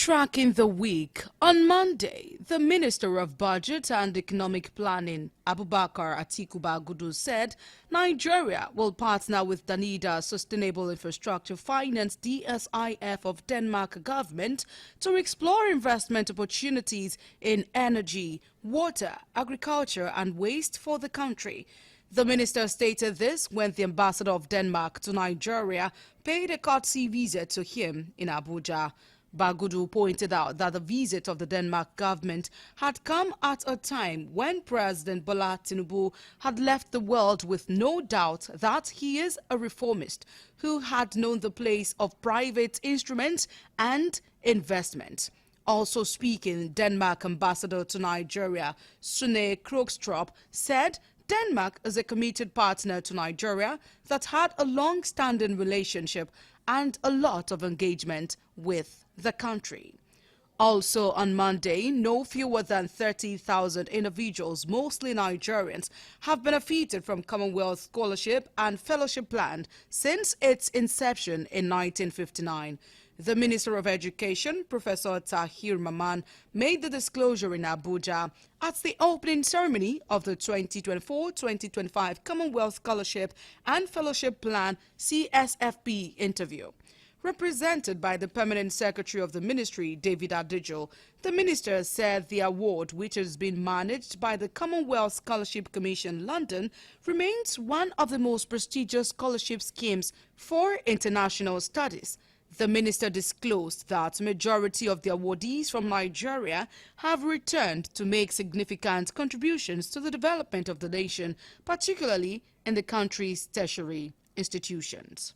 Tracking the week, on Monday, the Minister of Budget and Economic Planning, Abubakar Atiku Bagudu, said Nigeria will partner with Danida Sustainable Infrastructure Finance DSIF of Denmark government to explore investment opportunities in energy, water, agriculture and waste for the country. The minister stated this when the ambassador of Denmark to Nigeria paid a courtesy visit to him in Abuja. Bagudu pointed out that the visit of the Denmark government had come at a time when President Bola Tinubu had left the world with no doubt that he is a reformist who had known the place of private instruments and investment. Also speaking, Denmark ambassador to Nigeria, Sune Krogstrup, said Denmark is a committed partner to Nigeria that had a long-standing relationship and a lot of engagement with the country. Also on Monday, no fewer than 30,000 individuals, mostly Nigerians, have benefited from Commonwealth Scholarship and Fellowship Plan since its inception in 1959. The Minister of Education, Professor Tahir Maman, made the disclosure in Abuja at the opening ceremony of the 2024-2025 Commonwealth Scholarship and Fellowship Plan CSFP interview. Represented by the Permanent Secretary of the Ministry, David Adejo, the minister said the award, which has been managed by the Commonwealth Scholarship Commission London, remains one of the most prestigious scholarship schemes for international studies. The minister disclosed that majority of the awardees from Nigeria have returned to make significant contributions to the development of the nation, particularly in the country's tertiary institutions.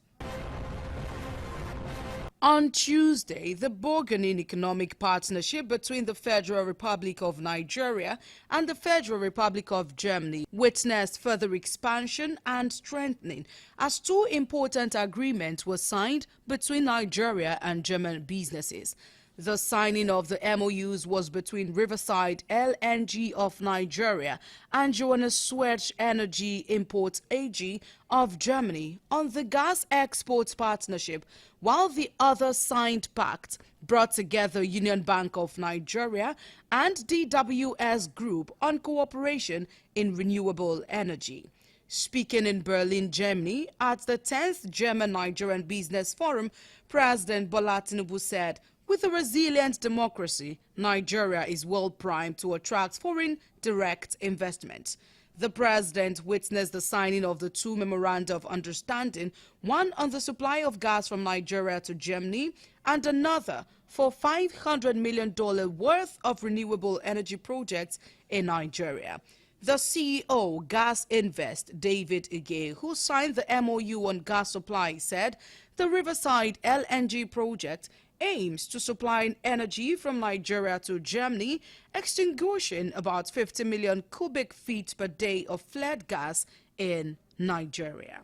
On Tuesday, the bargaining economic partnership between the Federal Republic of Nigeria and the Federal Republic of Germany witnessed further expansion and strengthening as two important agreements were signed between Nigeria and German businesses. The signing of the MOUs was between Riverside LNG of Nigeria and Johannes Schwetz Energy Imports AG of Germany on the gas export partnership, while the other signed pact brought together Union Bank of Nigeria and DWS Group on cooperation in renewable energy. Speaking in Berlin, Germany, at the 10th German-Nigerian Business Forum, President Bola Tinubu said, "With a resilient democracy, Nigeria is well primed to attract foreign direct investment." The president witnessed the signing of the two memoranda of understanding, one on the supply of gas from Nigeria to Germany and another for $500 million worth of renewable energy projects in Nigeria. The CEO, Gas Invest, David Ige, who signed the MOU on gas supply, said the Riverside LNG project aims to supply energy from Nigeria to Germany, extinguishing about 50 million cubic feet per day of flared gas in Nigeria.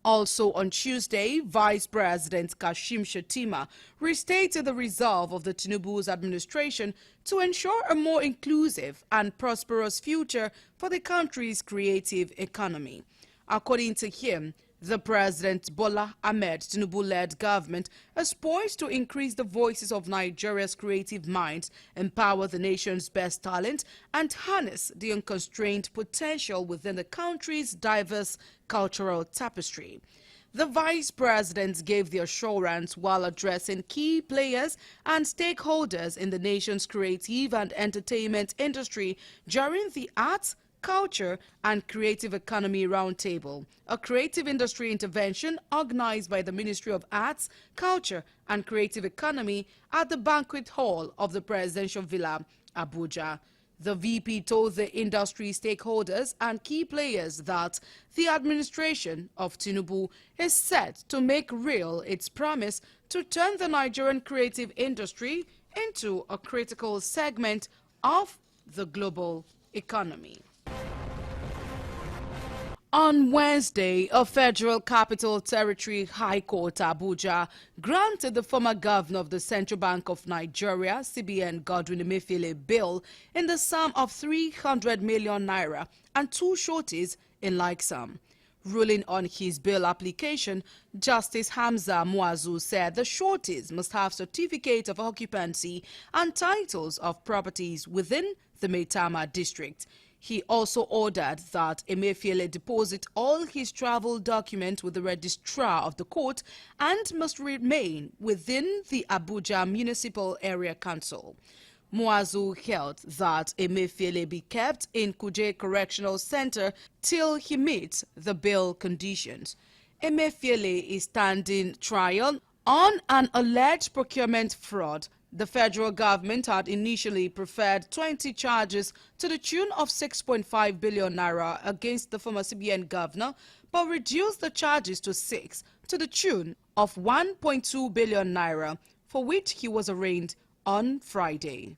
Also on Tuesday, Vice President Kashim Shettima restated the resolve of the Tinubu's administration to ensure a more inclusive and prosperous future for the country's creative economy. According to him, the President Bola Ahmed Tinubu-led government is poised to increase the voices of Nigeria's creative minds, empower the nation's best talent, and harness the unconstrained potential within the country's diverse cultural tapestry. The Vice President gave the assurance while addressing key players and stakeholders in the nation's creative and entertainment industry during the Arts, Culture and Creative Economy Roundtable, a creative industry intervention organized by the Ministry of Arts, Culture and Creative Economy at the Banquet Hall of the Presidential Villa, Abuja. The VP told the industry stakeholders and key players that the administration of Tinubu is set to make real its promise to turn the Nigerian creative industry into a critical segment of the global economy. On Wednesday, a Federal Capital Territory High Court, Abuja, granted the former governor of the Central Bank of Nigeria, CBN, Godwin Emefiele, bail in the sum of 300 million naira and two sureties in like sum. Ruling on his bail application, Justice Hamza Muazu said the shorties must have certificate of occupancy and titles of properties within the Maitama district. He also ordered that Emefiele deposit all his travel documents with the registrar of the court and must remain within the Abuja Municipal Area Council. Muazu held that Emefiele be kept in Kuje Correctional Center till he meets the bail conditions. Emefiele is standing trial on an alleged procurement fraud. The federal government had initially preferred 20 charges to the tune of 6.5 billion naira against the former CBN governor, but reduced the charges to 6 to the tune of 1.2 billion naira, for which he was arraigned on Friday,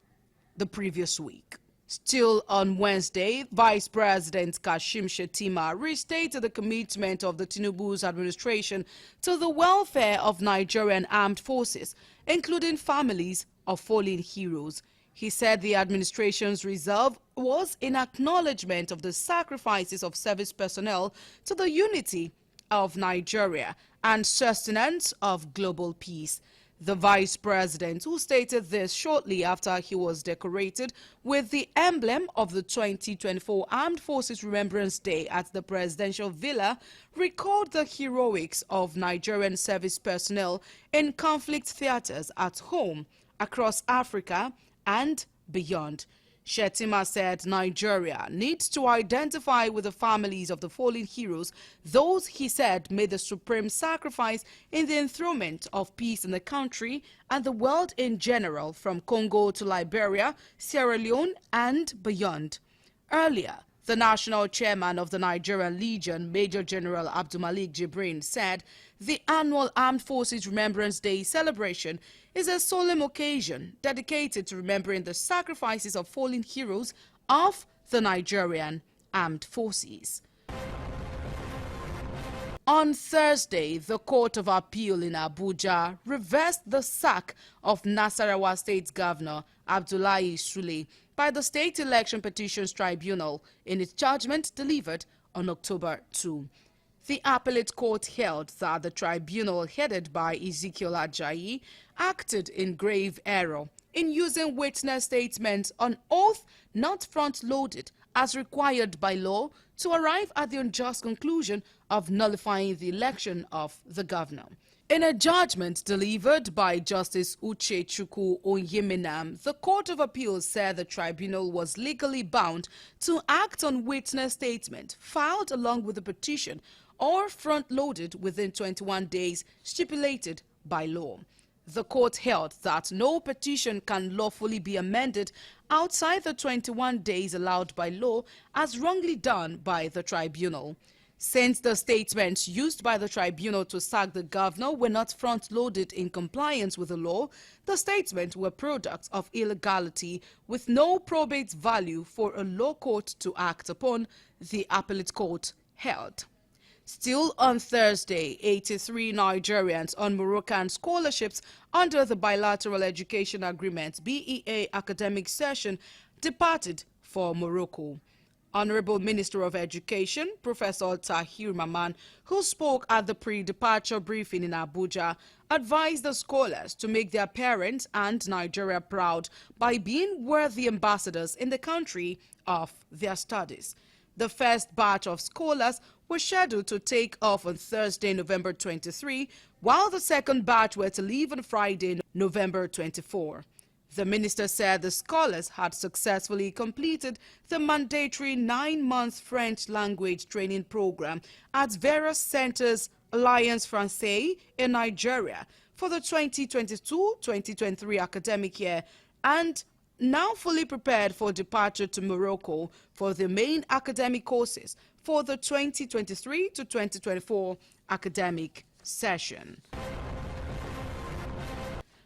the previous week. Still on Wednesday, Vice President Kashim Shettima restated the commitment of the Tinubu's administration to the welfare of Nigerian armed forces, including families of fallen heroes. He said the administration's resolve was in acknowledgement of the sacrifices of service personnel to the unity of Nigeria and sustenance of global peace. The vice president, who stated this shortly after he was decorated with the emblem of the 2024 Armed Forces Remembrance Day at the presidential villa, recalled the heroics of Nigerian service personnel in conflict theaters at home, across Africa, and beyond. Shettima said Nigeria needs to identify with the families of the fallen heroes, those he said made the supreme sacrifice in the enthronement of peace in the country and the world in general, from Congo to Liberia, Sierra Leone, and beyond. Earlier, the national chairman of the Nigerian Legion, Major General Abdulmalik Jibrin, said the annual Armed Forces Remembrance Day celebration is a solemn occasion dedicated to remembering the sacrifices of fallen heroes of the Nigerian Armed Forces. On Thursday, the Court of Appeal in Abuja reversed the sack of Nasarawa State Governor Abdullahi Sule by the State Election Petitions Tribunal in its judgment delivered on October 2. The appellate court held that the tribunal headed by Ezekiel Ajayi acted in grave error in using witness statements on oath not front-loaded as required by law to arrive at the unjust conclusion of nullifying the election of the governor. In a judgment delivered by Justice Uchechukwu Onyemenam, the Court of Appeal said the tribunal was legally bound to act on witness statement filed along with the petition or front-loaded within 21 days stipulated by law. The court held that no petition can lawfully be amended outside the 21 days allowed by law as wrongly done by the tribunal. Since the statements used by the tribunal to sack the governor were not front-loaded in compliance with the law, the statements were products of illegality with no probate value for a law court to act upon, the appellate court held. Still on Thursday, 83 Nigerians on Moroccan scholarships under the Bilateral Education Agreement (BEA) academic session departed for Morocco. Honorable Minister of Education, Professor Tahir Maman, who spoke at the pre-departure briefing in Abuja, advised the scholars to make their parents and Nigeria proud by being worthy ambassadors in the country of their studies. The first batch of scholars was scheduled to take off on Thursday, November 23, while the second batch were to leave on Friday, November 24. The minister said the scholars had successfully completed the mandatory 9-month French language training program at various centers Alliance Française in Nigeria for the 2022-2023 academic year and now fully prepared for departure to Morocco for the main academic courses for the 2023-2024 academic session.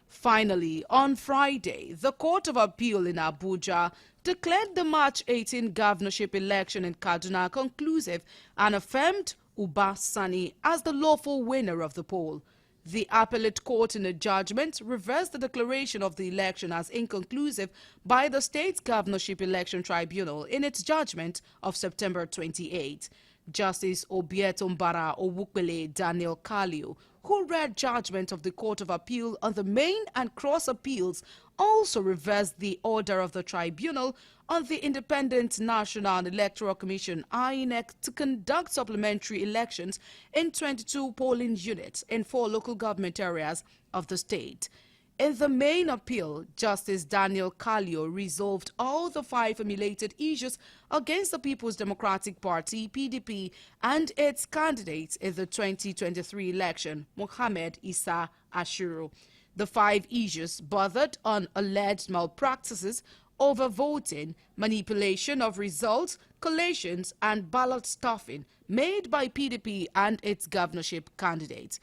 Finally, on Friday, the Court of Appeal in Abuja declared the March 18 governorship election in Kaduna conclusive and affirmed Uba Sani as the lawful winner of the poll. The appellate court in a judgment reversed the declaration of the election as inconclusive by the State Governorship Election Tribunal in its judgment of September 28. Justice Obietumbara Owukpele Daniel Kalio, who read judgment of the Court of Appeal on the main and cross appeals, also reversed the order of the tribunal on the Independent National and Electoral Commission (INEC) to conduct supplementary elections in 22 polling units in 4 local government areas of the state. In the main appeal, Justice Daniel Kalio resolved all the 5 formulated issues against the People's Democratic Party (PDP) and its candidates in the 2023 election, Mohammed Issa Ashiru. The 5 issues bothered on alleged malpractices over voting, manipulation of results, collations, and ballot stuffing made by PDP and its governorship candidates.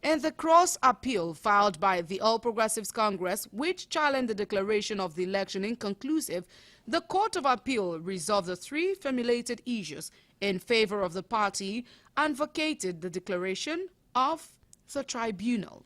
In the cross-appeal filed by the All Progressives Congress, which challenged the declaration of the election inconclusive, the Court of Appeal resolved the 3 formulated issues in favor of the party and vacated the declaration of the tribunal.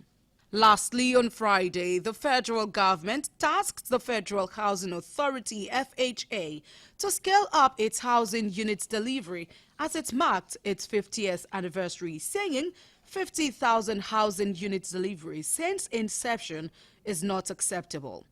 Lastly, on Friday, the federal government tasked the Federal Housing Authority (FHA) to scale up its housing units delivery as it marked its 50th anniversary, saying 50,000 housing units delivery since inception is not acceptable.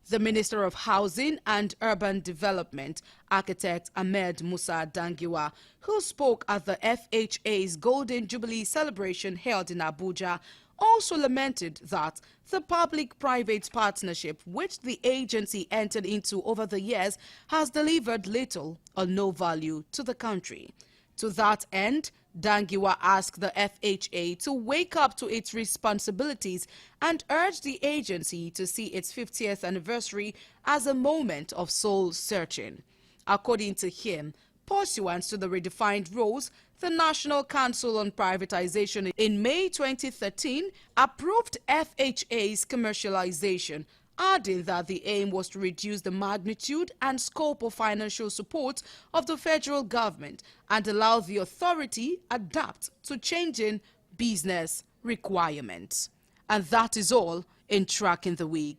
The Minister of Housing and Urban Development, Architect Ahmed Musa Dangiwa, who spoke at the FHA's Golden Jubilee celebration held in Abuja, also lamented that the public-private partnership which the agency entered into over the years has delivered little or no value to the country. To that end, Dangiwa asked the FHA to wake up to its responsibilities and urged the agency to see its 50th anniversary as a moment of soul-searching. According to him, pursuant to the redefined roles, the National Council on Privatization in May 2013 approved FHA's commercialization, adding that the aim was to reduce the magnitude and scope of financial support of the federal government and allow the authority adapt to changing business requirements. And that is all in Tracking the Week.